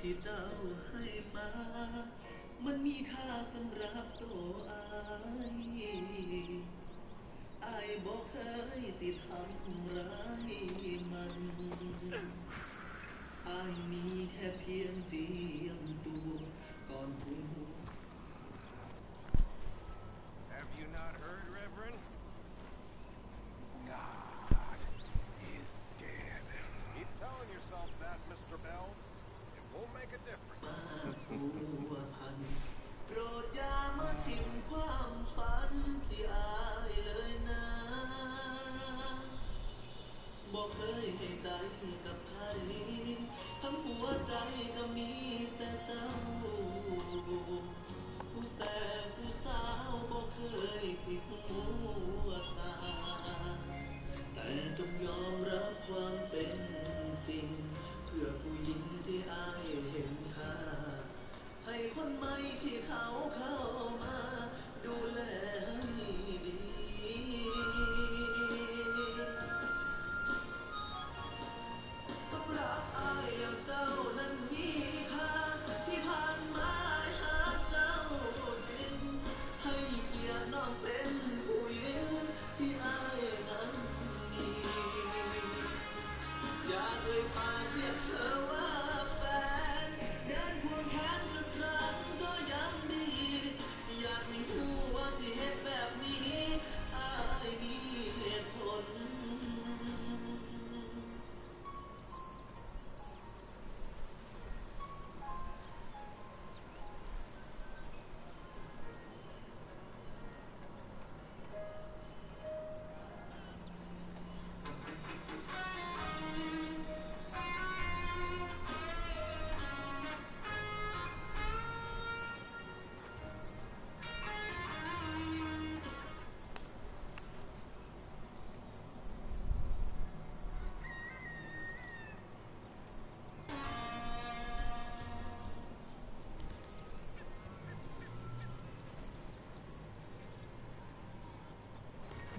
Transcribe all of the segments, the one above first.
ที่เจ้าให้มามันมีค่าสำหรับตัวอายบอกเคยสิทำร้ายมันอายมีแค่เพียงเจียมตัวก่อนผู้ Have you not heard, Reverend? God is dead. Keep telling yourself that, Mr. Bell. It won't make a difference. โปรดอย่ามาทิ้งความฝันที่อายเลยนะบอกเคยให้ใจกับใครทั้งหัวใจก็มีแต่เจ้าผู้แสบผู้สาวบอกเคยสิหัวสาแต่ต้องยอมรับความเป็นจริงเพื่อผู้หญิงที่อายเห็นค่าให้คนใหม่ที่เขาเข้ามาดูแลให้ดีสำหรับอายแล้วเจ้านั้นมีค่าที่ผ่านมาหาเจ้าจริงให้เกียรติน้องเป็นผู้หญิงที่อายนั้นมีอยากเอ่ยปากเรียกเธอว่าแฟนเดินควงแขนสักครั้งก็ยังดีอยากให้รู้ว่าที่เหตุแบบนี้อายมีเหตุผล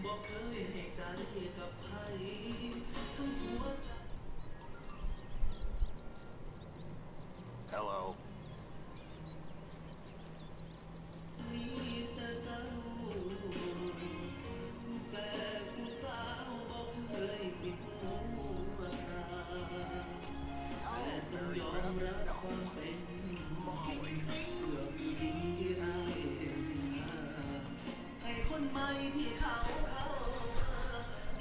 บอกเคยให้ใจกับใครทั้งหัวใจ Hello. มีแต่เจ้าผู้แสบผู้สาวบอกเคยสิหัวสาแต่ต้องยอมรับความเป็นจริงเพื่อผู้หญิงที่อายเห็นค่าให้คนใหม่ที่เขาเข้ามา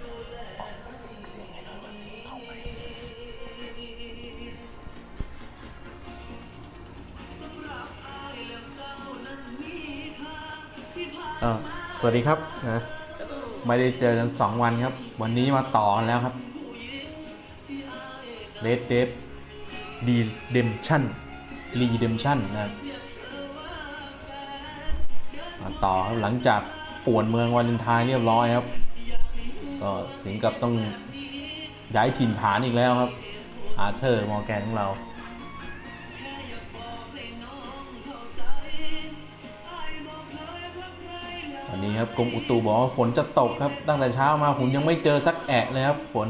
ดูแลให้ดีสำหรับอายแล้วเจ้านั้นมีค่าที่ผ่านมา สวัสดีครับนะไม่ได้เจอกัน2 วันครับวันนี้มาต่อกันแล้วครับ redemtion นะครับมาต่อครับหลังจากป่วนเมืองวาเลนไทน์เรียบร้อยครับก็ถึงกับต้องย้ายถิ่นฐานอีกแล้วครับอาเธอร์มอร์แกนของเราวันนี้ครับกรมอุตุบอกว่าฝนจะตกครับตั้งแต่เช้ามาผมยังไม่เจอสักแอะเลยครับฝน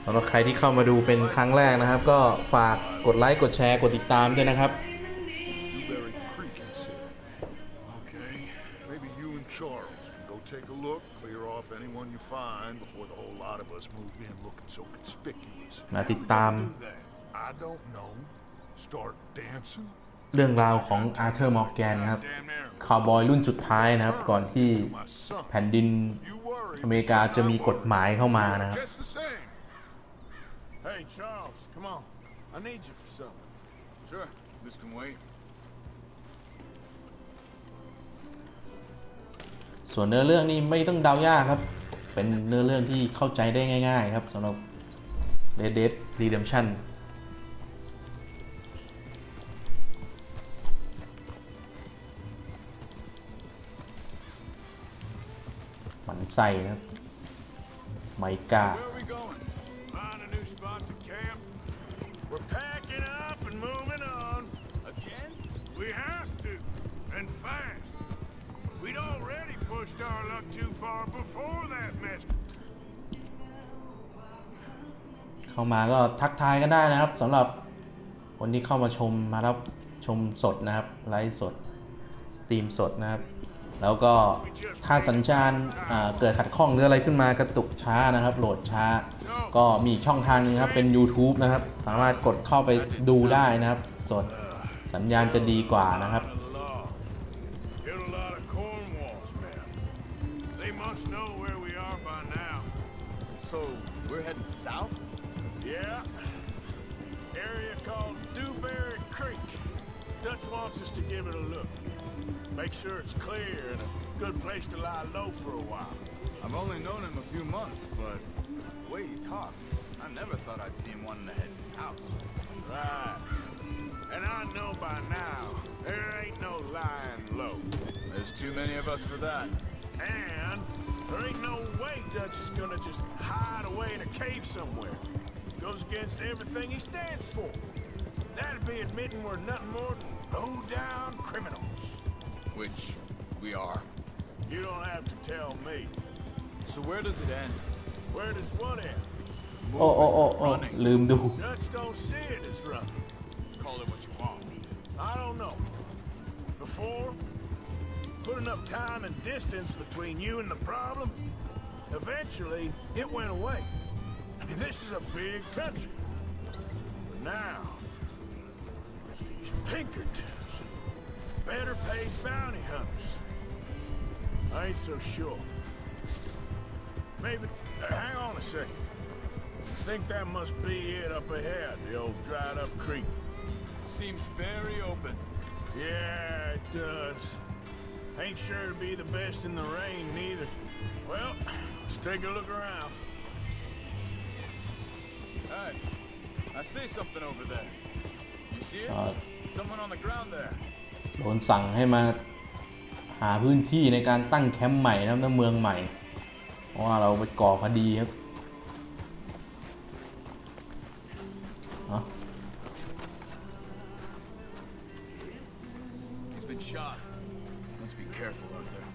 สำหรับใครที่เข้ามาดูเป็นครั้งแรกนะครับก็ฝากกดไลค์กดแชร์กดติดตามด้วยนะครับ Okay, maybe you and Charles can go take a look, clear off anyone you find before the whole lot of us move in looking so conspicuous. มาติดตาม I don't know. Start dancing. เรื่องราวของอาเธอร์มอร์แกนครับคาวบอยรุ่นสุดท้ายนะครับก่อนที่แผ่นดินอเมริกาจะมีกฎหมายเข้ามานะครับ Hey, Charles, come on. I need you for something. Sure, this can wait. ส่วนเนื้อเรื่องนี้ไม่ต้องเดายากครับเป็นเนื้อเรื่องที่เข้าใจได้ง่ายๆครับสำหรับ Red Dead Redemption มันใส่ครับไมกา Where are we going? Find a new spot to camp. We're packing up and moving on. Again? We have to. And fast. We'd already pushed our luck too far before that mess. เข เข้ามาก็ทักทายกันได้นะครับสำหรับคนที่เข้ามารับชมสดนะครับไลฟ์สดสตรีมสดนะครับแล้วก็ถ้าสัญญาณเกิดขัดข้องหรืออะไรขึ้นมากระตุกช้านะครับโหลดช้าก็มีช่องทางนึงครับเป็น YouTube นะครับสามารถกดเข้าไปดูได้นะครับสดสัญญาณจะดีกว่านะครับSo we're heading south? Yeah. Area called Dewberry Creek. Dutch wants us to give it a look. Make sure it's clear and a good place to lie low for a while. I've only known him a few months, but the way he talks, I never thought I'd see him wanting to head south. Right. And I know by now, there ain't no lying low. There's too many of us for that. And there ain't no way Dutch is gonna just hide away in a cave somewhere. Goes against everything he stands for. That'd be admitting we're nothing more than low-down criminals. Which we are. You don't have to tell me. So where does it end? Where does what end? โอ้ลืมดู Dutch don't see it as running. Call it what you want. I don't know. Before, put enough time and distance between you and the problem, eventually it went away. I mean, this is a big country. But now, with these Pinkertons, better paid bounty hunters, I ain't so sure. Maybe, hang on a second. I think that must be it up ahead, the old dried up creek. Seems very open. Yeah, it does. Ain't sure to be the best in the rain, neither. Well, let's take a look around. Hey, I see something over there. You see it? Someone on the ground there. โดนสั่งให้มาหาพื้นที่ในการตั้งแคมป์ใหม่นะครับในเมืองใหม่เพราะว่าเราไปก่อคดีครับHe's been shot. Let's be careful, Arthur.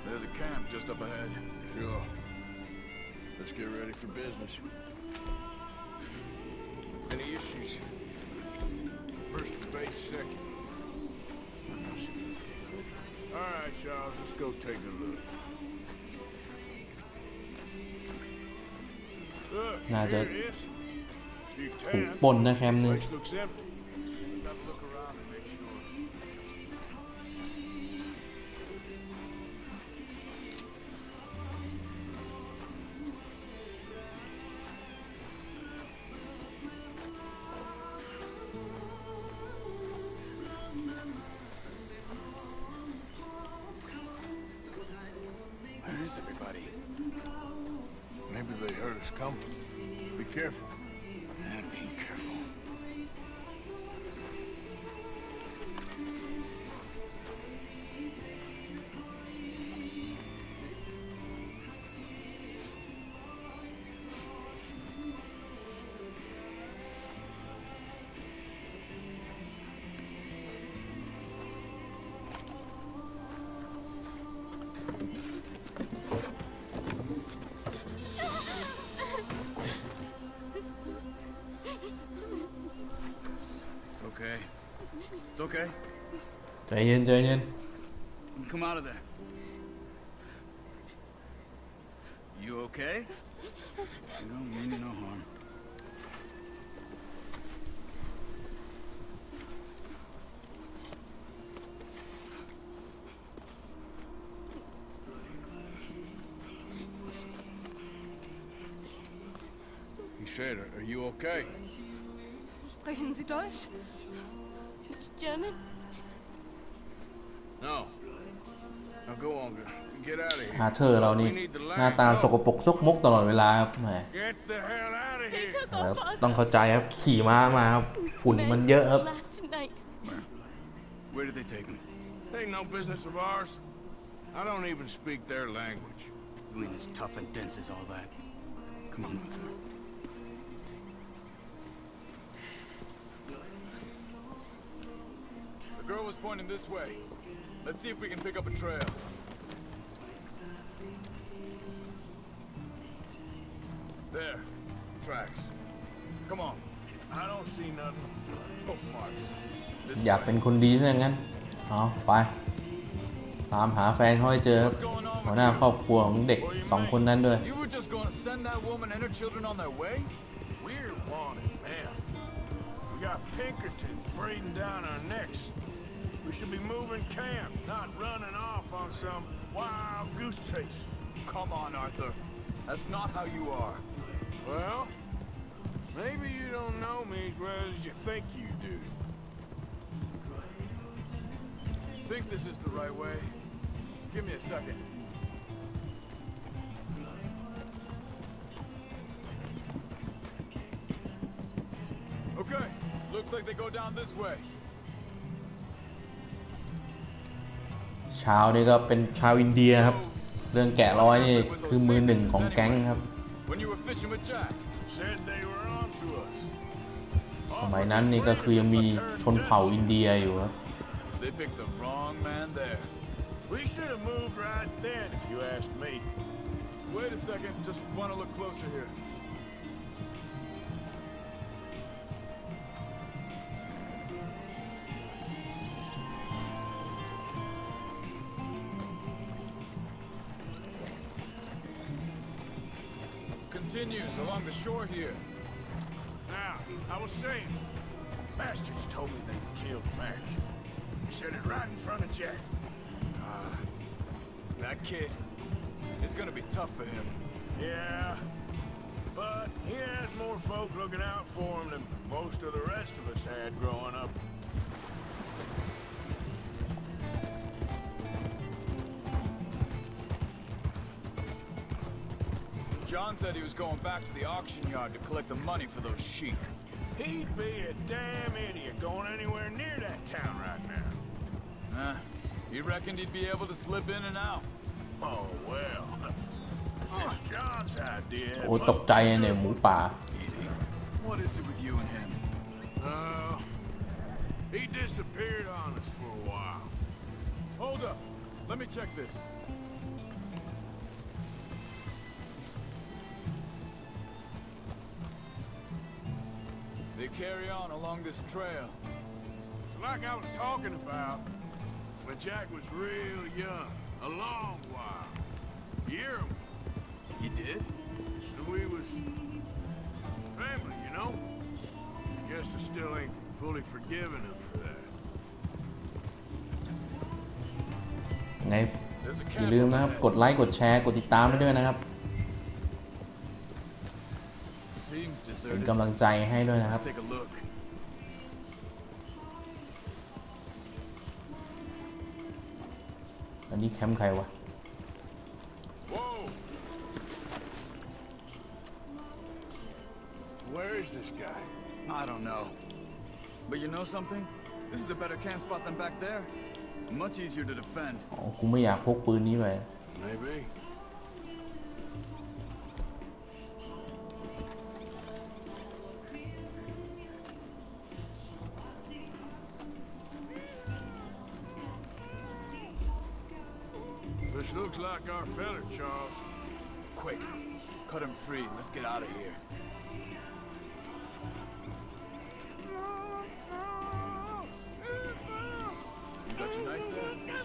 There's a camp just up ahead. Sure. Let's get ready for business. Any issues? First debate, second. All right, Charles, let's go take a look. Look, here it is. Few ถูก tents. ปล้นนะแคมป์นึง Place looks empty. Let's have a look around and make sure. Where is everybody? Maybe they heard us coming. Be careful. And being careful. It's okay. ใจเย็น Come out of there. You okay? You don't mean you no harm. He said, are you okay? Sprechen Sie Deutsch? It's German? No. Now go on, get out of อา here. เธอร์เรานี่หน้าตาสกปรกซกมกตลอดเวลาครับแหม Get the hell out of They here. took แล้ว off ต้อง us เข้าใจครับขี่ม้ามาครับฝุ่นมันเยอะครับ last night. Where did they take him? Ain't no business of ours. I don't even speak their language. You ain't as tough and dense as all that. Come on, Arthur. The girl was pointing this way. Let's see if we can pick up a trail. There. Tracks. Come on. I don't see nothing. Both marks. อยากเป็นคนดีซะงั้นเอาไปตามหาแฟนเขาให้เจอหัวหน้าครอบครัวของเด็ก2 คนนั้นด้วย You were just going to send that woman and her children on their way? We're wanted, man. We got Pinkertons breathing down our necks. We should be moving camp, not running off on some wild goose chase. Come on, Arthur. That's not how you are. Well, maybe you don't know me as well as you think you do. Think this is the right way? Give me a second. Okay, looks like they go down this way. ชาวนี่ก็เป็นชาวอินเดียครับเรื่องแกะร้อยนี่คือมือหนึ่งของแก๊งครับ When you were fishing with Jack, Said they were on to us. สมัยนั้นนี่ก็คือยังมีชนเผ่าอินเดียอยู่ครับ they picked the wrong man there. We should have moved right then, if you asked me. Wait a second, just want to look closer here. Continues along the shore here. Now, I was saying, bastards told me they killed Mac. Said it right in front of Jack. That kid, it's gonna be tough for him. Yeah, but he has more folk looking out for him than most of the rest of us had growing up. John said he was going back to the auction yard to collect the money for those sheep. He'd be a damn idiot going anywhere near that town right now. He reckoned he'd be able to slip in and out. Oh, well. It's John's idea. โอ้ตกใจเนี่ยหมูป่า Easy. What is it with you and him? He disappeared on us for a while. Hold up. Let me check this. They carry on along this trail. Like I was talking about, when Jack was real young, a long while. Year You did? and we was family, you know? I guess I still ain't fully forgiven him for that. ไง There's a อย่า camp ลืม over นะครับ there. กดไลค์กดแชร์กดติดตามไปด้วยนะครับ Seems เป็น deserted. กำลังใจให้ด้วยนะครับ Let's take a look. อันนี้แคมป์ใครวะ Whoa! Where is this guy? I don't know. But you know something? This is a better camp spot than back there. Much easier to defend. อ๋อกูไม่อยากพกปืนนี้ไป Maybe. This looks like our feller, Charles. Quick, cut him free. Let's get out of here. You got your knife there?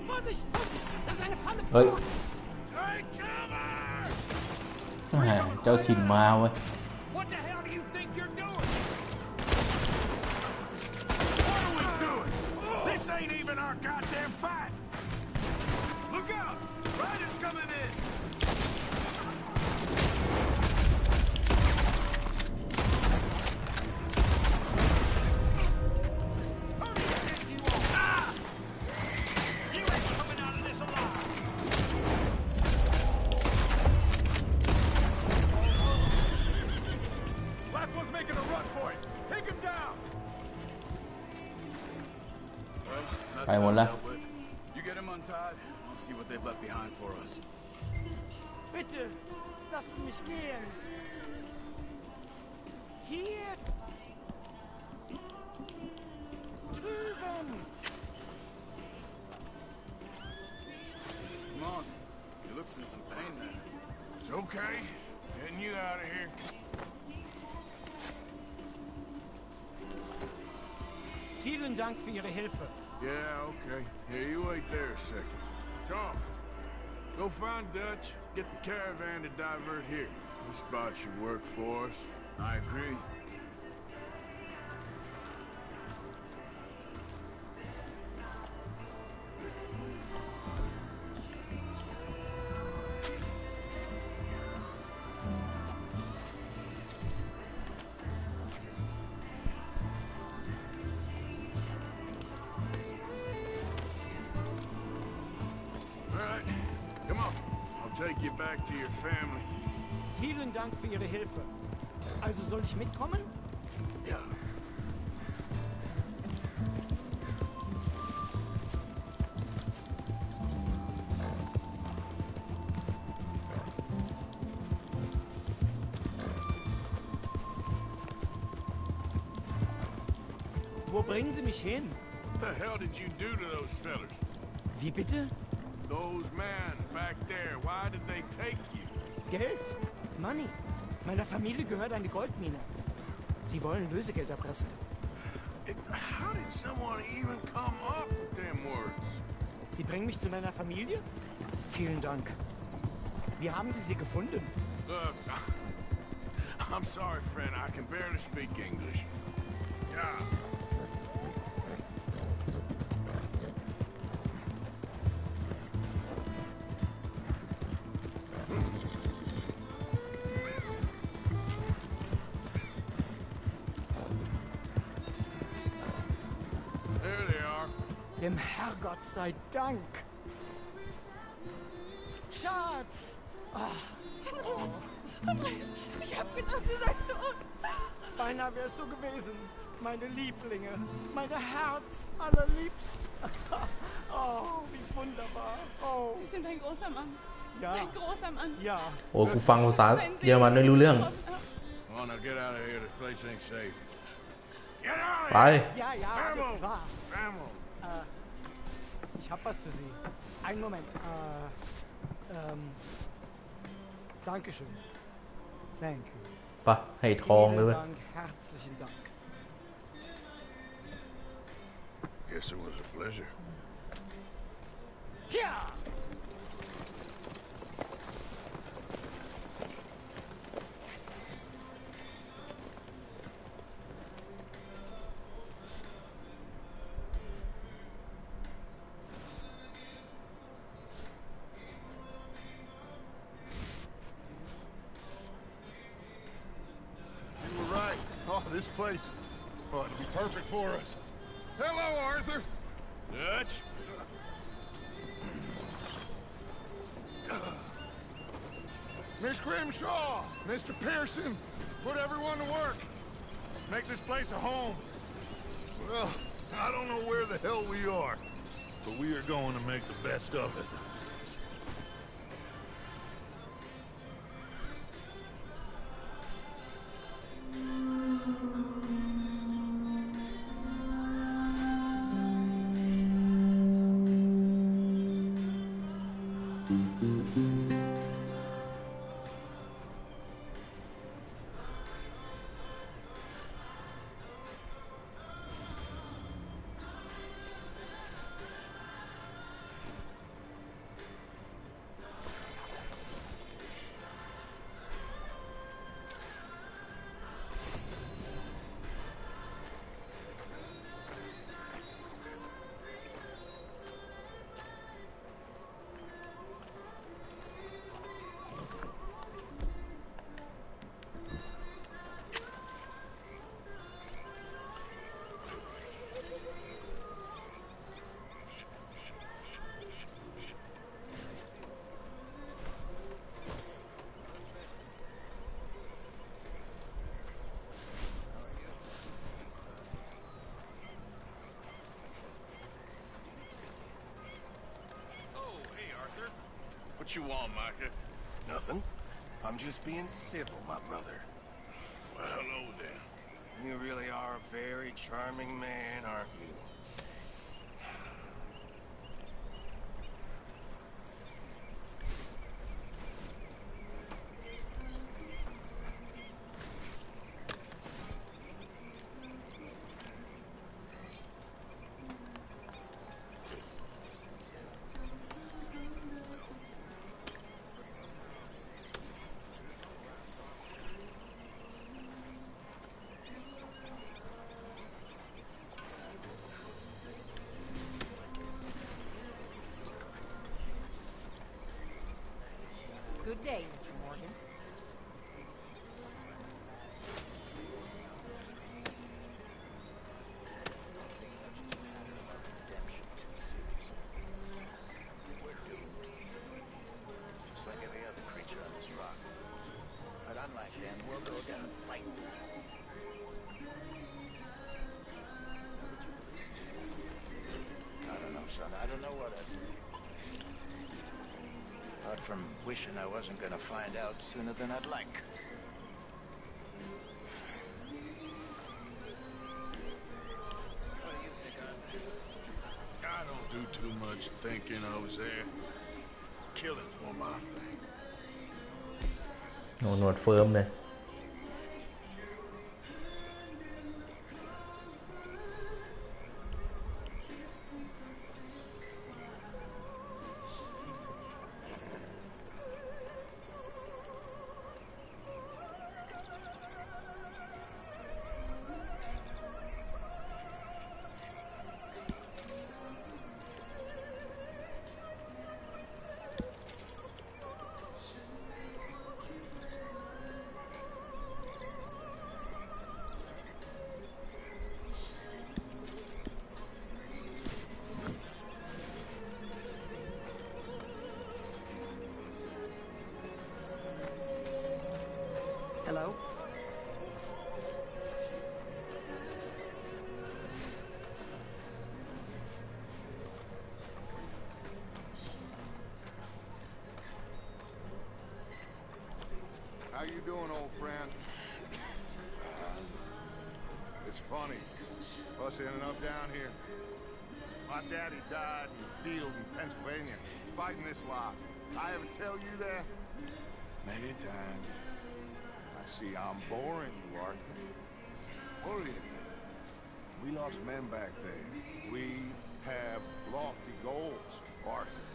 Vorsicht, Vorsicht! Das ist eine Falle! เฮ้ย Take cover! แหมเจ้าถิ่นมาเว้ย What the hell do you think you're doing? What are we doing? This ain't even our goddamn fight! Look out! Riders coming in! Hurry, you won't! Ah! You ain't coming out of this alive! Last one's making a run for it. Take him down. Well, that's Ahí, that bola. dealt with. You get him untied. I'll see what they've left behind for us. Bitte, lasst mich gehen. Hier. Drüben. Come on. He looks in some pain there. It's okay. Getting you out of here. Vielen Dank für Ihre Hilfe. Yeah, okay. Yeah, you wait there a second. Charles, go find Dutch. Get the caravan to divert here. This spot should work for us. I agree. Take you back to your family. Vielen Dank für Ihre Hilfe. Also soll ich mitkommen? Ja. Wo bringen Sie mich hin? What the hell did you do to those fellas? Wie bitte? Those men back there, why did they take you? Geld. Money. Meiner Familie gehört eine Goldmine. Sie wollen Lösegeld erpressen. How did someone even come up with them words? Sie bringen mich zu meiner Familie? Vielen Dank. Wie haben Sie sie gefunden? Look, I'm sorry, friend. I can barely speak English. Yeah. Dem Herrgott sei Dank. Schatz! Andreas, ich hab gedacht, du seist tot. Beinahe wär's so gewesen. Meine Lieblinge, meine Herz allerliebst. Oh, wie wunderbar. Oh. Sie sind ein großer Mann. Ja. Ein großer Mann. Ja. โอ้กูฟังภาษาเยอรมันไม่รู้เรื่อง Oh, now get out of here. This place ain't safe. Get out of ไป here! Ja, ja, Ammo! ist klar. Ammo! Ich hab was für Sie. Einen Moment. Dankeschön. Thank you. ไปให้ทองเลยเว้ย Vielen Dank, herzlichen Dank. Guess it was a pleasure. Ja! This place ought to be perfect for us. Hello, Arthur. Dutch? Miss Grimshaw, Mr. Pearson, put everyone to work. Make this place a home. Well, I don't know where the hell we are, but we are going to make the best of it. What you want, Micah? Nothing. I'm just being civil, my brother. Well, hello then. You really are a very charming man, aren't you? day, Mr. Morgan. Just like every other creature on this rock. But unlike them, we'll go down fighting. I don't know, son. I don't know what I'd do. Apart from wishing I wasn't gonna find out sooner than I'd like. What do you think, Arthur? I don't do too much thinking, Jose. Killing's more my thing. โนหนวดเฟิร์มเลยHello? How you doing, old friend? It's funny, us ending up down here. My daddy died in the field in Pennsylvania, fighting this lot. I ever tell you that? Many times. I see I'm boring you, Arthur. Worrying me. We lost men back there. We have lofty goals, Arthur.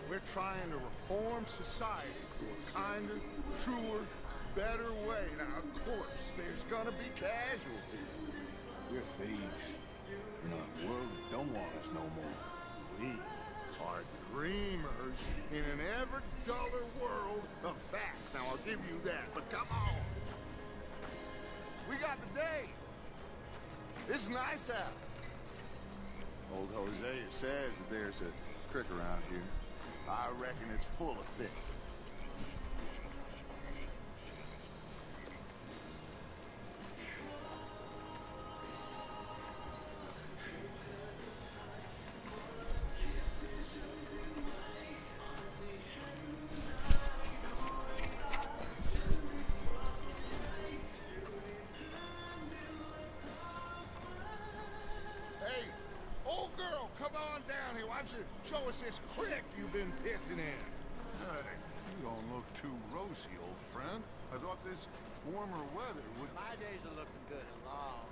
We're trying to reform society to a kinder, truer, better way. Now, of course, there's gonna be casualties. We're thieves. In a world that don't want us no more. We are dreamers in an ever duller world of facts. Now, I'll give you that, but come on. We got the day. It's nice out. Old Hosea says that there's a creek around here. I reckon it's full of fish. Hey, old girl, come on down here. Why don't you show us this creek you've been pissing in? Hey, you don't look too rosy, old friend. I thought this warmer weather would... My days are looking good and long.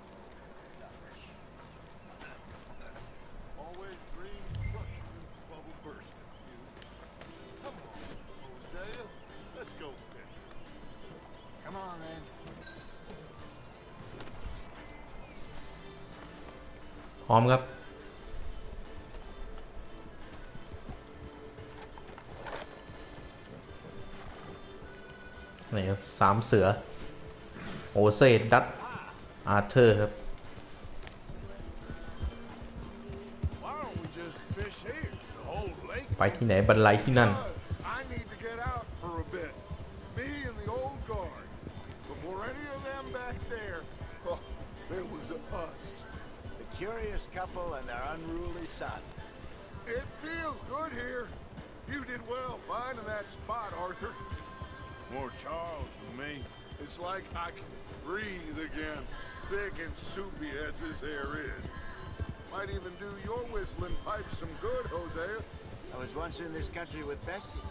Always dream crushing and bubble bursting. Come on, Hosea. Let's go fishing. Come on, then. พร้อมครับนี่ครับสามเสือโอเซดดัตอาร์เธอร์ครับ Why don't we just fish here? It's a whole lake. ไปที่ไหนบรรลัยที่นั่น I need to get out for a bit. Me and the old guard. Before any of them back there, oh, there was us. The curious couple and their unruly son. It feels good here. You did well finding that spot, Arthur. More Charles than me. It's like I can breathe again, thick and soupy as this air is. Might even do your whistling pipes some good, Hosea. I was once in this country with Bessie.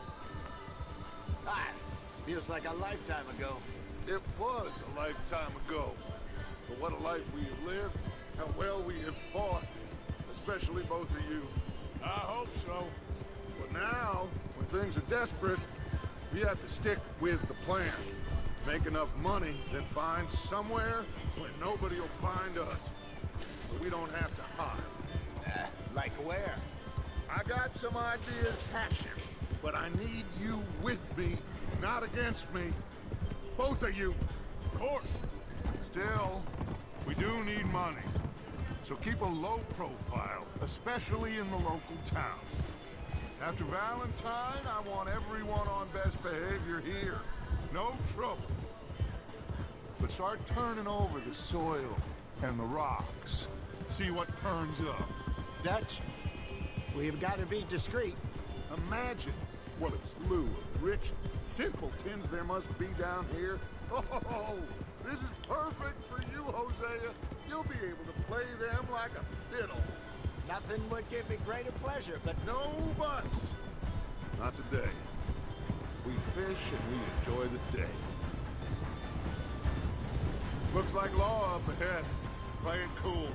Ah, feels like a lifetime ago. It was a lifetime ago. But what a life we have lived, how well we have fought, especially both of you. I hope so. But now, when things are desperate, we have to stick with the plan. Make enough money, then find somewhere where nobody will find us. So we don't have to hide. Like where? I got some ideas hatching, but I need you with me Not against me. Both of you. Of course. Still, we do need money. So keep a low profile, especially in the local town. After Valentine, I want everyone on best behavior here. No trouble. But start turning over the soil and the rocks. See what turns up. Dutch, we've got to be discreet. Imagine what a slew of rich simpletons there must be down here. Oh, this is perfect for you, Hosea. You'll be able to play them like a fiddle. Nothing would give me greater pleasure, but No buts. Not today. We fish and we enjoy the day. Looks like law up ahead. Play it cool.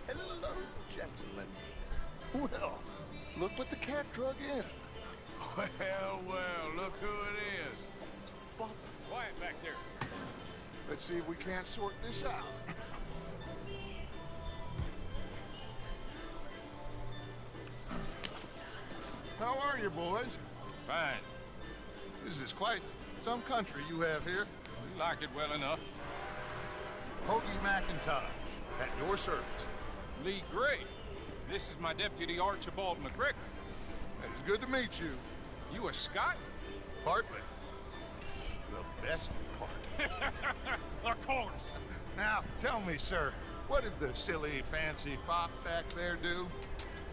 hello, gentlemen. Well, look what the cat drug in. Well, look who it is. Quiet back there. Let's see if we can't sort this out. How are you, boys? Fine. This is quite some country you have here. We like it well enough. Hoagie McIntosh, at your service. Lee Gray. This is my deputy Archibald McGregor. It's good to meet you. You a Scot? Partly. The best part. Of course. Now, tell me, sir, what did the silly, fancy fop back there do?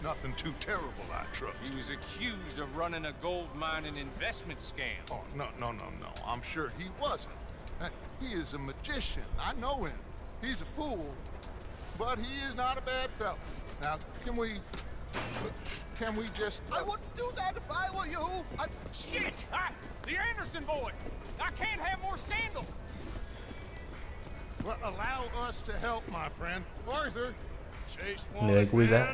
Nothing too terrible, I trust. He was accused of running a gold mining investment scam. Oh, no. I'm sure he wasn't. He is a magician. I know him. He's a fool, but he is not a bad fellow. Now, can we just... I wouldn't do that if I were you. Shit! The Anderson boys! I can't have more scandal! Well, allow us to help, my friend. Arthur, Chase Heนื่อยกูอีกแล้ว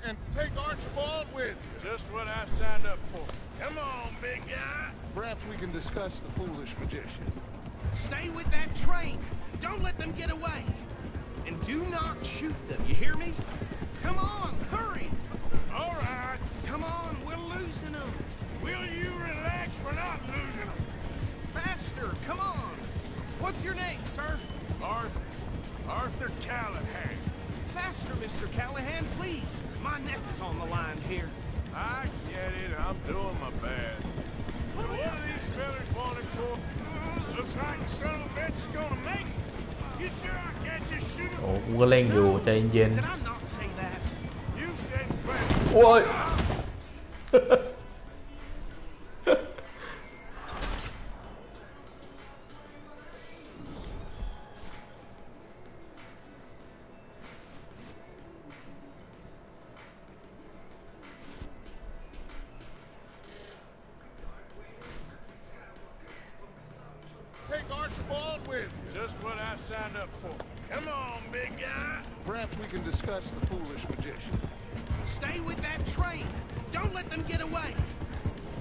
and take Archibald with you. Just what I signed up for. Come on, big guy! Perhaps we can discuss the foolish magician. Stay with that train. Don't let them get away. And do not shoot them, you hear me? Come on, hurry. All right. Come on, we're losing them. Will you relax? We're not losing them. Faster, come on. What's your name, sir? Arthur Callahan. Faster, Mr. Callahan, please. My neck is on the line here. I get it. I'm doing my best. So what are these fellas wanted for? Looks like the son of a bitch is gonna make it. You sure I can't just shoot him? โอ้กูก็เร่งอยู่ใจเย็น Did I not say that? You said plenty. โอ้ย Take Archibald with you. Just what I signed up for. Come on, big guy. Perhaps we can discuss the foolish magician. Stay with that train. Don't let them get away.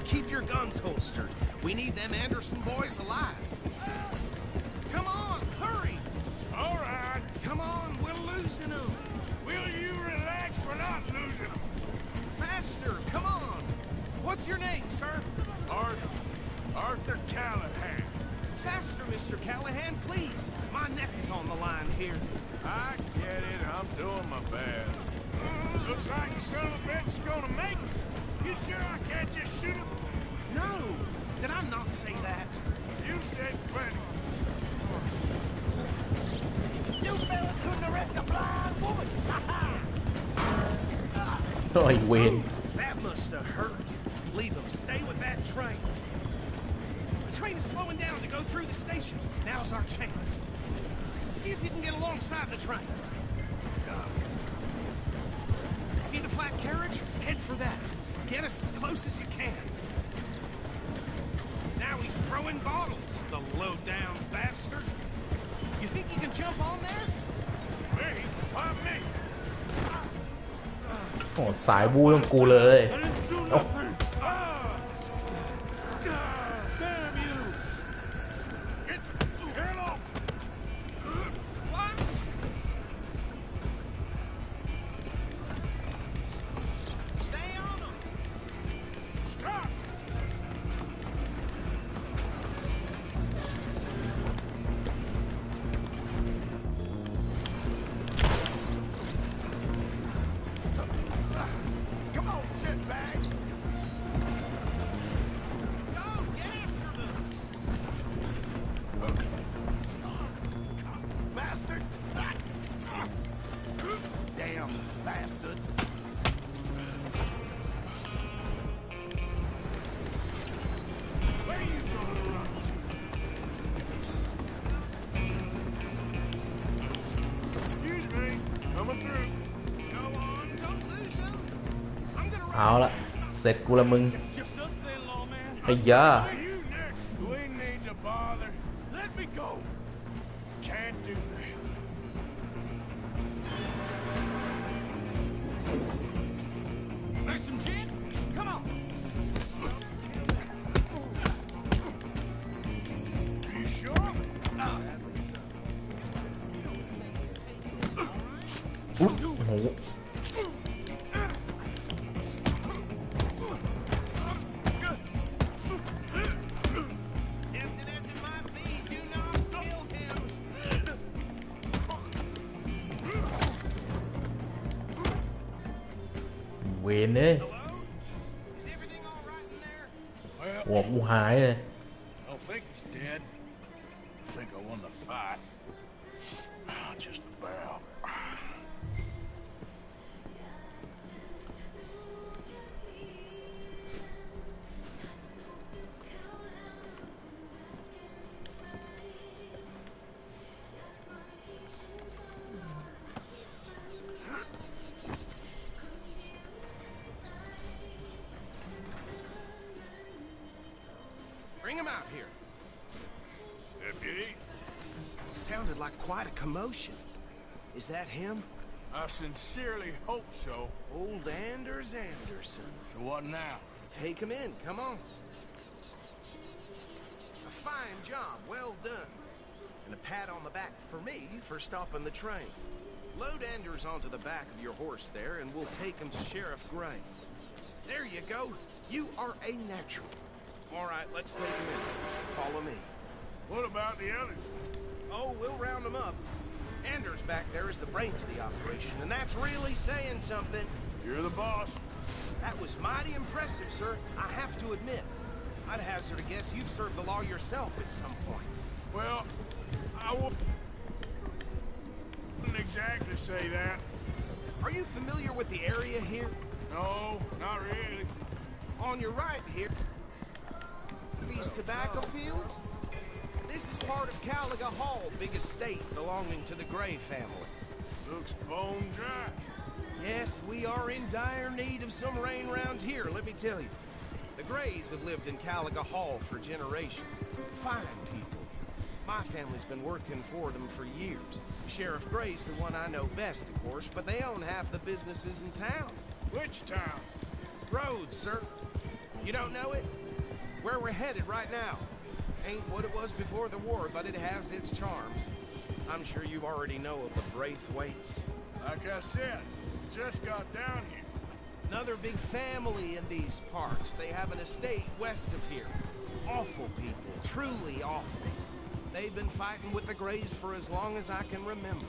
Keep your guns holstered. We need them Anderson boys alive. Come on, hurry. All right. Come on, we're losing them. Will you relax? We're not losing them. Faster, come on. What's your name, sir? Arthur Callahan. Faster, Mr. Callahan, please. My neck is on the line here. I get it. I'm doing my best. Looks like the son of a bitch is gonna make it. You sure I can't just shoot him? No, did I not say that? You said plenty. You fellas couldn't arrest a blind woman. โอ้ยเวน That must have hurt. Leave them. Stay with that train. The train is slowing down to go through the station. Now's our chance. See if you can get alongside the train. See the flat carriage? Head for that. Get us as close as you can. Now he's throwing bottles, the low-down bastard. You think you can jump on there? Me? Why me? โอ้สายบูต้องกูเลย I didn't do nothing. เอาละเสร็จกูละมึงไอ้ยา We need to bother. Let me go. Can't do that. There's some gin? Come on. Are you sure? อุ๊ยโอ้โหเวนเนี่ยหัวกูหายเลย I don't think he's dead. I think I won the fight. Just about. Bring him out here. Deputy, Sounded like quite a commotion. Is that him? I sincerely hope so. Old Anders Anderson. So what now? Take him in, come on. A fine job, well done. And a pat on the back for me for stopping the train. Load Anders onto the back of your horse there, and we'll take him to Sheriff Gray. There you go. You are a natural. All right, let's take him in. Follow me. What about the others? Oh, we'll round them up. Anders back there is the brains of the operation, and that's really saying something. You're the boss. That was mighty impressive, sir. I have to admit. I'd hazard a guess you've served the law yourself at some point. Well, I wouldn't exactly say that. Are you familiar with the area here? No, not really. On your right here, these tobacco fields? This is part of Caliga Hall, big estate belonging to the Gray family. Looks bone dry. Yes, we are in dire need of some rain round here, let me tell you. The Grays have lived in Caliga Hall for generations. Fine people. My family's been working for them for years. Sheriff Gray's the one I know best, of course, but they own half the businesses in town. Which town? Rhodes, sir. You don't know it? Where we're headed right now. Ain't what it was before the war, but it has its charms. I'm sure you already know of the Braithwaites. Like I said, just got down here. Another big family in these parts. They have an estate west of here. Awful people, truly awful. They've been fighting with the Grays for as long as I can remember.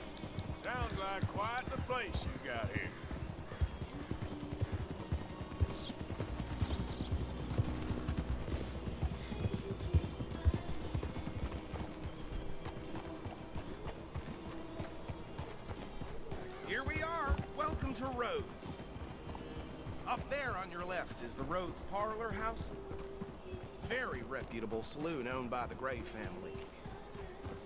Sounds like quite the place you got here. Here we are. Welcome to Rhodes. Up there on your left is the Rhodes Parlor House. Very reputable saloon owned by the Gray family.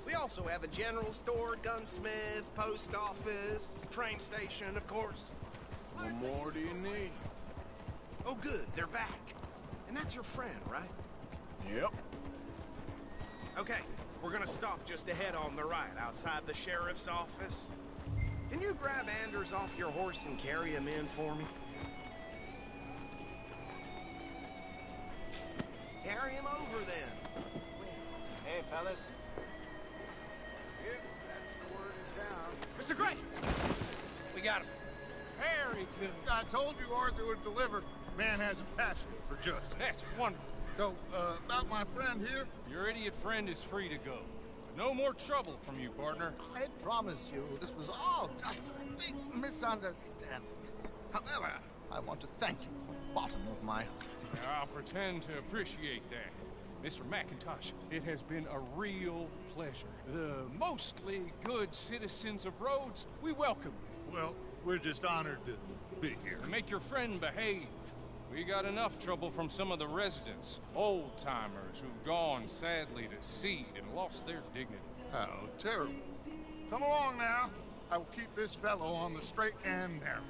We also have a general store, gunsmith, post office, train station, of course. What more do you need? Oh, good. They're back. And that's your friend, right? Yep. Okay. We're gonna stop just ahead on the right, outside the sheriff's office. Can you grab Anders off your horse and carry him in for me? Carry him over, then. Hey, fellas. Mr. Gray! We got him. Harrington, I told you Arthur would deliver. Man has a passion for justice. That's wonderful. So, about my friend here? Your idiot friend is free to go. No more trouble from you, partner. I promise you, this was all just a big misunderstanding. However, I want to thank you from the bottom of my heart. I'll pretend to appreciate that. Mr. McIntosh, it has been a real pleasure. The mostly good citizens of Rhodes, we welcome you. Well, we're just honored to be here. Make your friend behave. We got enough trouble from some of the residents, old-timers who've gone, sadly, to seed and lost their dignity. How terrible. Come along now. I will keep this fellow on the straight and narrow.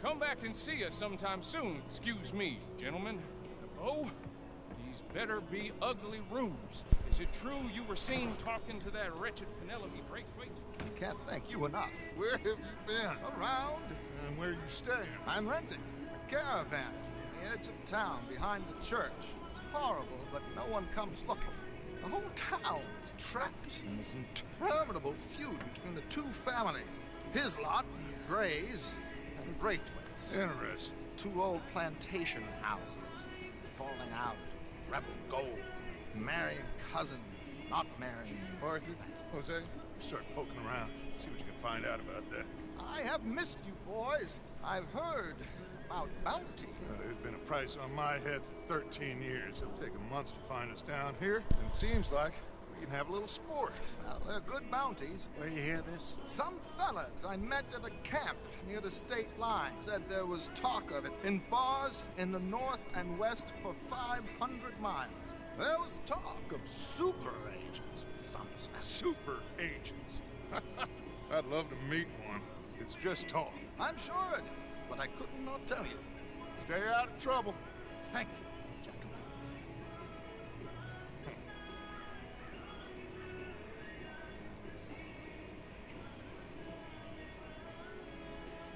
Come back and see us sometime soon. Excuse me, gentlemen. Oh, these better be ugly rooms. Is it true you were seen talking to that wretched Penelope Braithwaite? Can't thank you enough. Where have you been? Around. And where you staying? I'm renting a caravan on the edge of town behind the church. It's horrible, but no one comes looking. The whole town is trapped in this interminable feud between the two families. His lot, Gray's, and Braithwaite's. Interesting. Two old plantation houses, falling out, rebel gold, marrying cousins, not marrying. Arthur, Jose, start poking around. See what you can find out about that. I have missed you, boys. I've heard about bounty. There's been a price on my head for 13 years. It'll take them months to find us down here, and it seems like we can have a little sport. Well, they're good bounties. Where do you hear this? Some fellas I met at a camp near the state line said there was talk of it in bars in the north and west for 500 miles. There was talk of super agents, some said. Super agents. I'd love to meet one. It's just talk. I'm sure it is, but I couldn't not tell you. Stay out of trouble. Thank you, gentlemen.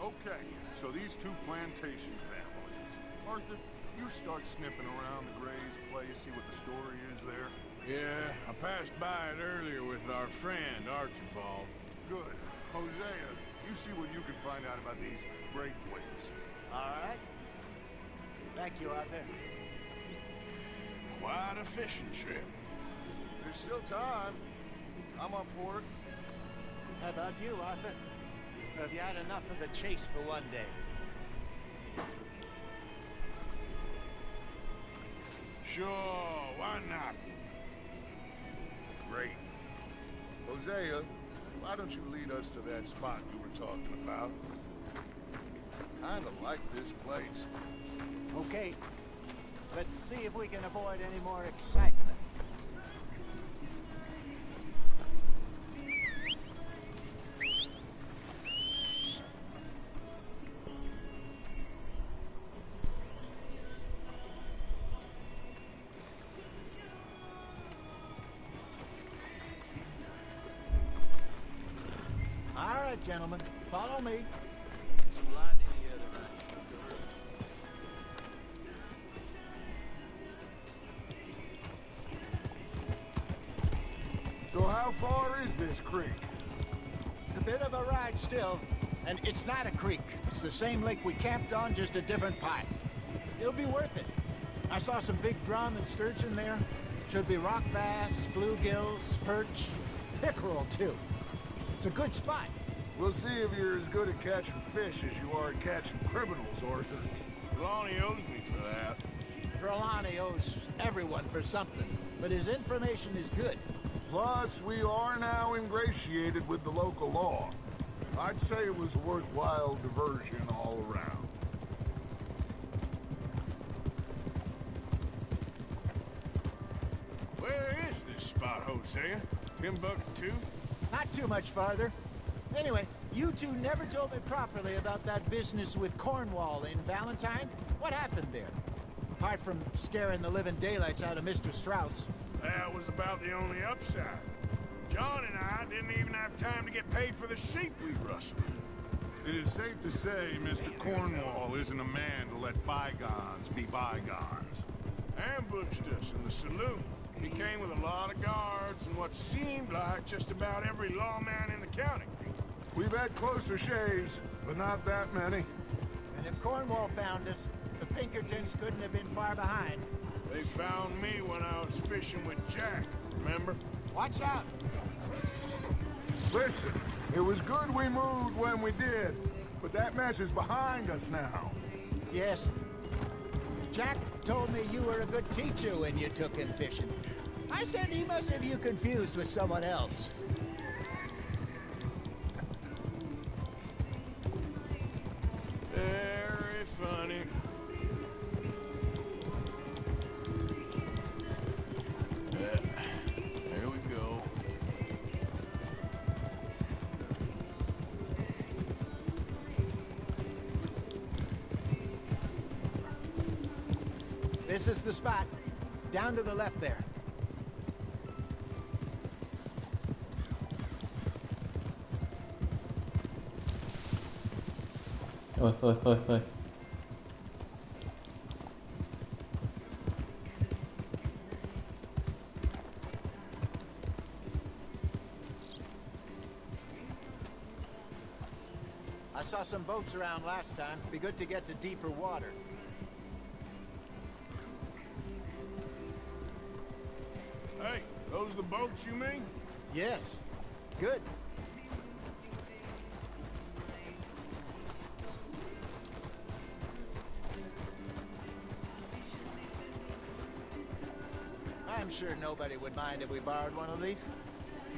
Okay, so these two plantation families. Arthur, you start sniffing around the Gray's place, see what the story is there. Yeah, I passed by it earlier with our friend, Archibald. Good. Hosea, you see what you can find out about these Braithwaites. All right. Thank you, Arthur. Quite a fishing trip. There's still time. I'm up for it. How about you, Arthur? Have you had enough of the chase for one day? Sure, why not? Great. Hosea, why don't you lead us to that spot you were talking about? Kinda like this place. Okay. Let's see if we can avoid any more excitement. All right, gentlemen, follow me. So how far is this creek? It's a bit of a ride still, and it's not a creek. It's the same lake we camped on, just a different part. It'll be worth it. I saw some big drum and sturgeon there. Should be rock bass, bluegills, perch, pickerel too. It's a good spot. We'll see if you're as good at catching fish as you are at catching criminals, Arthur. Lonnie owes me for that. Trelawney owes everyone for something, but his information is good. Plus, we are now ingratiated with the local law. I'd say it was a worthwhile diversion all around. Where is this spot, Hosea? Timbuktu? Not too much farther. Anyway, you two never told me properly about that business with Cornwall in Valentine. What happened there? Apart from scaring the living daylights out of Mr. Strauss. That was about the only upside. John and I didn't even have time to get paid for the sheep we rustled. It is safe to say Mr. Cornwall isn't a man to let bygones be bygones. Ambushed us in the saloon. He came with a lot of guards and what seemed like just about every lawman in the county. We've had closer shaves, but not that many. And if Cornwall found us, the Pinkertons couldn't have been far behind. They found me when I was fishing with Jack, remember? Watch out! Listen, it was good we moved when we did, but that mess is behind us now. Yes. Jack told me you were a good teacher when you took him fishing. I said he must have you confused with someone else. Very funny. There we go. This is the spot. Down to the left there. เฮ้ย I saw some boats around last time. Be good to get to deeper water. Hey, those the boats you mean? Yes. Good. I'm sure nobody would mind if we borrowed one of these.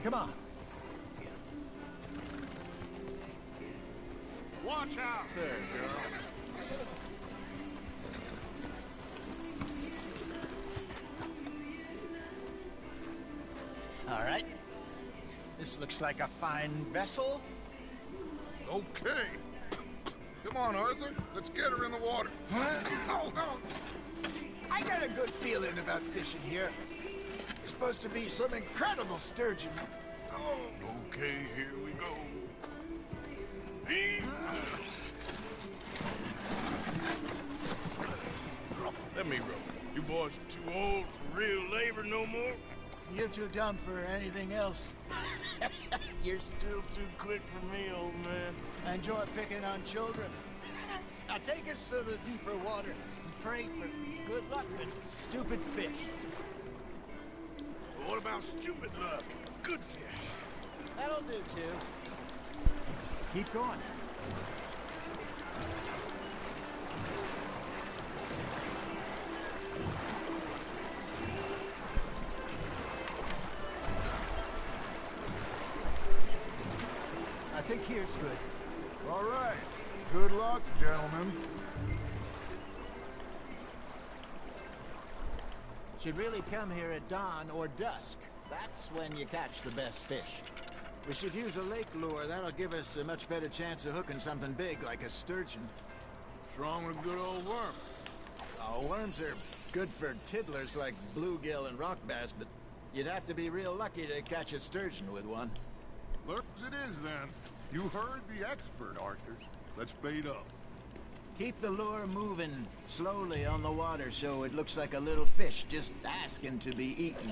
Come on. Watch out there, girl. All right. This looks like a fine vessel. Okay. Come on, Arthur. Let's get her in the water. I got a good feeling about fishing here. There's supposed to be some incredible sturgeon. Oh, okay, here we go. Let me row. You boys are too old for real labor no more? You're too dumb for anything else. You're still too quick for me, old man. I enjoy picking on children. Now take us to the deeper water and pray for good luck and stupid fish. What about stupid luck and good fish? That'll do, too. Keep going. I think here's good. All right. Good luck, gentlemen. Should really come here at dawn or dusk. That's when you catch the best fish. We should use a lake lure. That'll give us a much better chance of hooking something big like a sturgeon. What's wrong with a good old worm? Oh, worms are good for tiddlers like bluegill and rock bass, but you'd have to be real lucky to catch a sturgeon with one. Look as it is, then. You heard the expert, Arthur. Let's bait up. Keep the lure moving slowly on the water so it looks like a little fish just asking to be eaten.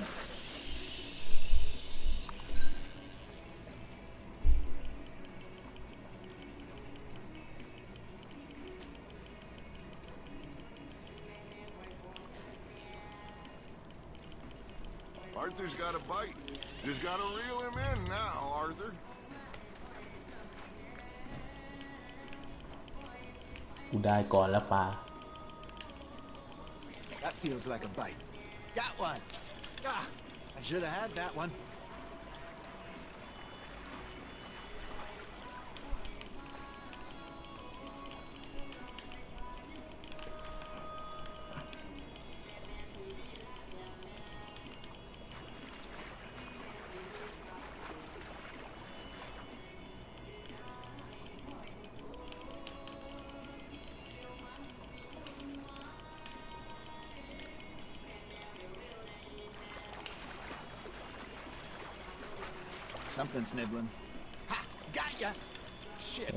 Arthur's got a bite. Just gotta reel him in now, Arthur. That feels like a bite. Got one. Ah, I should have had that one. Something's nibbling. Ha! Got ya! Shit.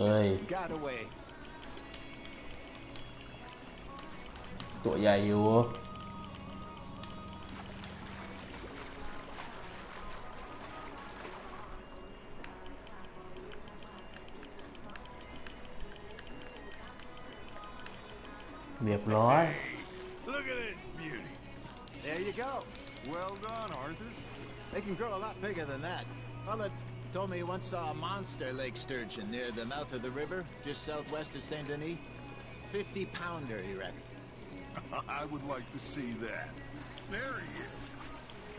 Got away. ตัวใหญ่อยู่เรียบร้อย Look at this beauty. There you go. Well done, Arthur. They can grow a lot bigger than that. Fella told me he once saw a monster lake sturgeon near the mouth of the river, just southwest of Saint Denis. 50-pounder, he reckoned. I would like to see that. There he is.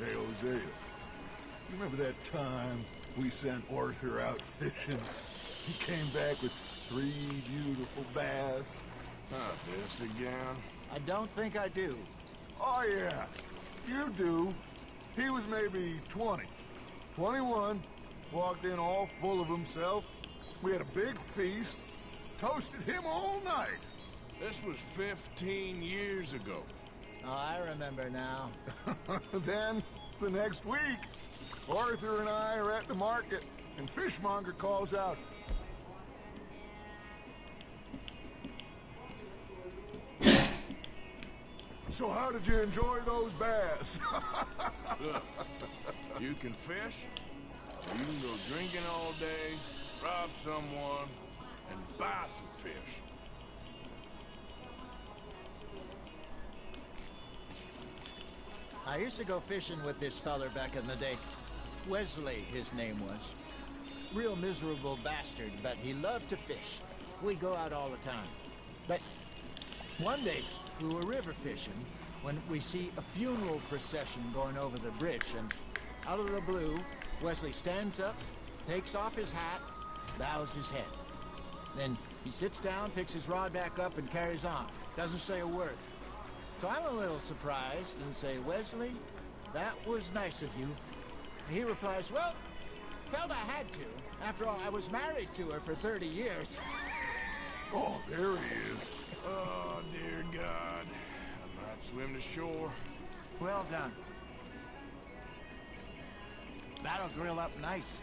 Hey, Hosea. You remember that time we sent Arthur out fishing? He came back with 3 beautiful bass. This again? I don't think I do. Oh, yeah. You do. He was maybe 20. 21, walked in all full of himself. We had a big feast, toasted him all night. This was 15 years ago. Oh, I remember now. Then, the next week, Arthur and I are at the market, and Fishmonger calls out, "So how did you enjoy those bass?" Look, you can fish, or you can go drinking all day, rob someone, and buy some fish. I used to go fishing with this feller back in the day. Wesley, his name was. Real miserable bastard, but he loved to fish. We'd go out all the time. But one day, we were river fishing when we see a funeral procession going over the bridge, and out of the blue, Wesley stands up, takes off his hat, bows his head. Then he sits down, picks his rod back up, and carries on. Doesn't say a word. So I'm a little surprised and say, "Wesley, that was nice of you." He replies, "Well, felt I had to. After all, I was married to her for 30 years. Oh, there he is. Oh, dear God. I might swim to shore. Well done. That'll grill up nice.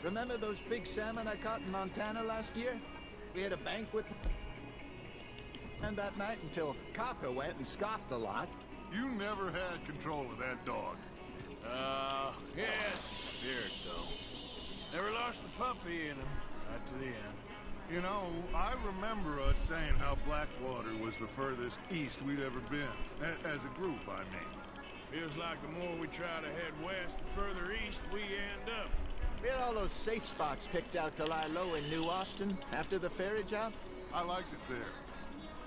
Remember those big salmon I caught in Montana last year? We had a banquet and that night until Kaka went and scoffed a lot. You never had control of that dog. Yeah, spirit, though. Never lost the puppy in him, right to the end. You know, I remember us saying how Blackwater was the furthest east we'd ever been. As a group, I mean. Feels like the more we try to head west, the further east we end up. We had all those safe spots picked out to lie low in New Austin after the ferry job. I liked it there.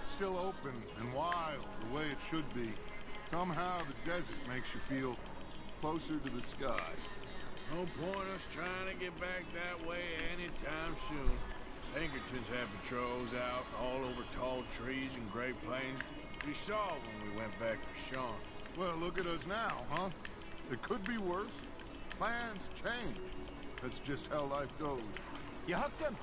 Still open and wild, the way it should be. Somehow the desert makes you feel closer to the sky. No point us trying to get back that way anytime soon. Pinkertons had patrols out all over tall trees and Great Plains. We saw when we went back to Sean. Well, look at us now, huh? It could be worse. Plans change. That's just how life goes. You hooked him?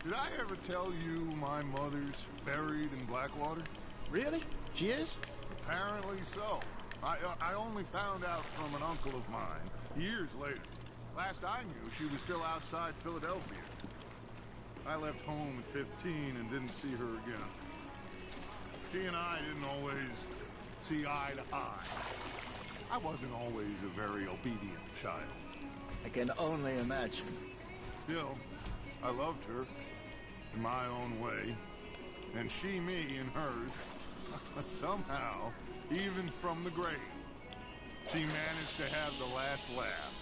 Did I ever tell you my mother's buried in Blackwater? Really? She is? Apparently so. I only found out from an uncle of mine years later. Last I knew, she was still outside Philadelphia. I left home at 15 and didn't see her again. She and I didn't always see eye to eye. I wasn't always a very obedient child. I can only imagine. Still, I loved her in my own way, and she me in hers. Somehow, even from the grave, she managed to have the last laugh.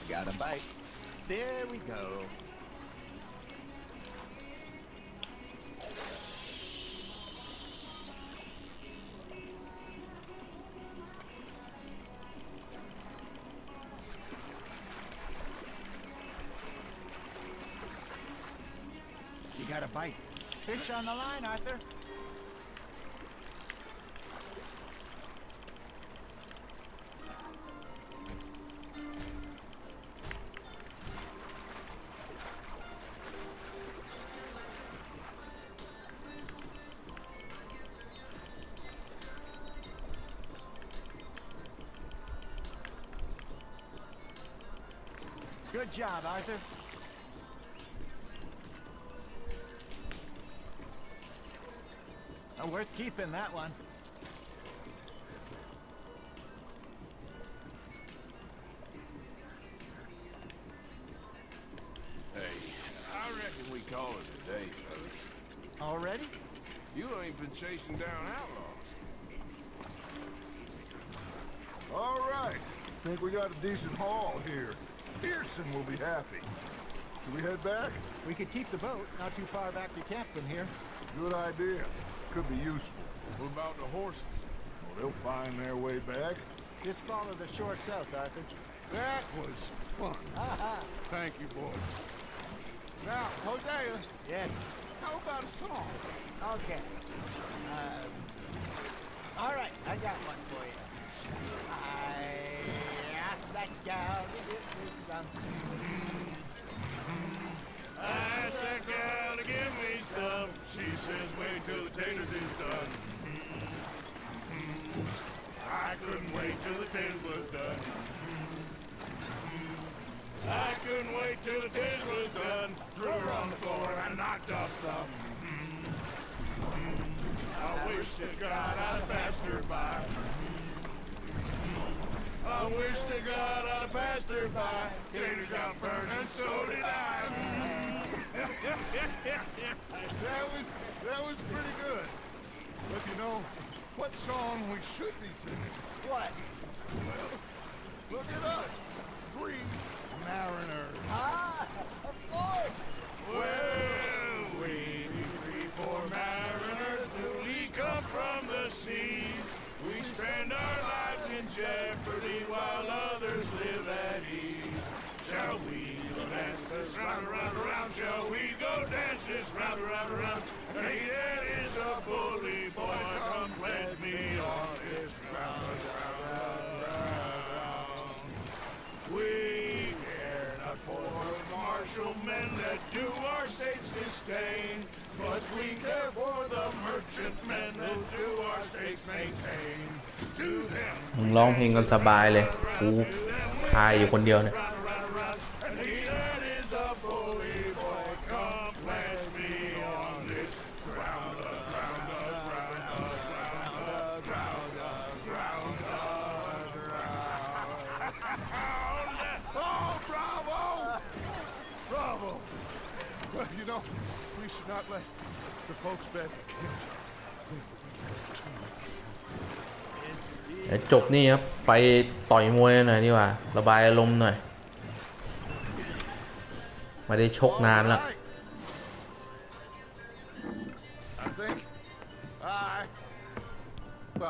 Got a bite. There we go. You got a bite. Fish on the line, Arthur. Good job, Arthur. Oh, worth keeping, that one. Hey, I reckon we call it a day, fellas. Already? You ain't been chasing down outlaws. All right. Think we got a decent haul here. Pearson will be happy. Should we head back? We could keep the boat, not too far back to camp from here. Good idea. Could be useful. What about the horses? Well, they'll find their way back. Just follow the shore south, Arthur. That was fun. Aha! Thank you, boys. Now, Hosea. Yes. How about a song? Okay. All right, I got one for you. I asked that gal to give me some. I asked that gal to give me some. She says, wait till the taters is done. I couldn't wait till the taters was done. I couldn't wait till the taters was done. Threw her on the floor and knocked off some. I wish to God I'd have passed her by. I wish to God I'd have passed her by. Tater got burned and so did I. That was pretty good. But you know, what song we should be singing? What? Well, look at us. 3 mariners. Ah, of course. Well, we 3 poor mariners newly come from the seas. We spend our lives in jeopardy while others live at ease. Shall we dance this round, around, around? Shall we go dance this round, around, around? Hey, that is a bully boy. Come pledge me on this round, round, round. We care not for martial men that do our states disdain, but we care for the merchant men that do our states maintain. To them มึงร้องเพลงกันสบายเลยกูพายอยู่คนเดียวเนี่ย and he that is a bully boy, come pledge me on this ground, ground, ground, ground, ground, ground, ground. Oh, bravo! Bravo! Well, you know, we should not let the folks back think that เดี๋ยวจบนี่ครับไปต่อยมวยหน่อยดีกว่าระบายอารมณ์หน่อยไม่ได้ชกนานแล้ว I think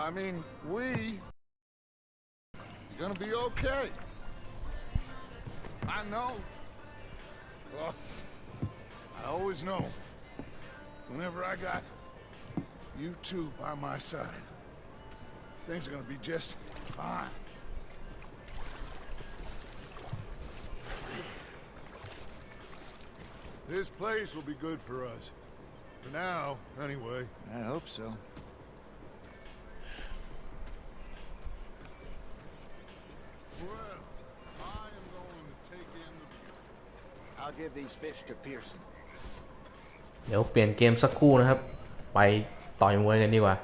I mean, we're gonna be okay. I know. Well, I always know. Whenever I got you two by my side, things are gonna be just fine. This place will be good for us. For now, anyway. I hope so. Well, I am going to take in the view. I'll give these fish to Pearson. เดี๋ยวเปลี่ยนเกมสักครู่นะครับไปต่อยมวยกันดีกว่า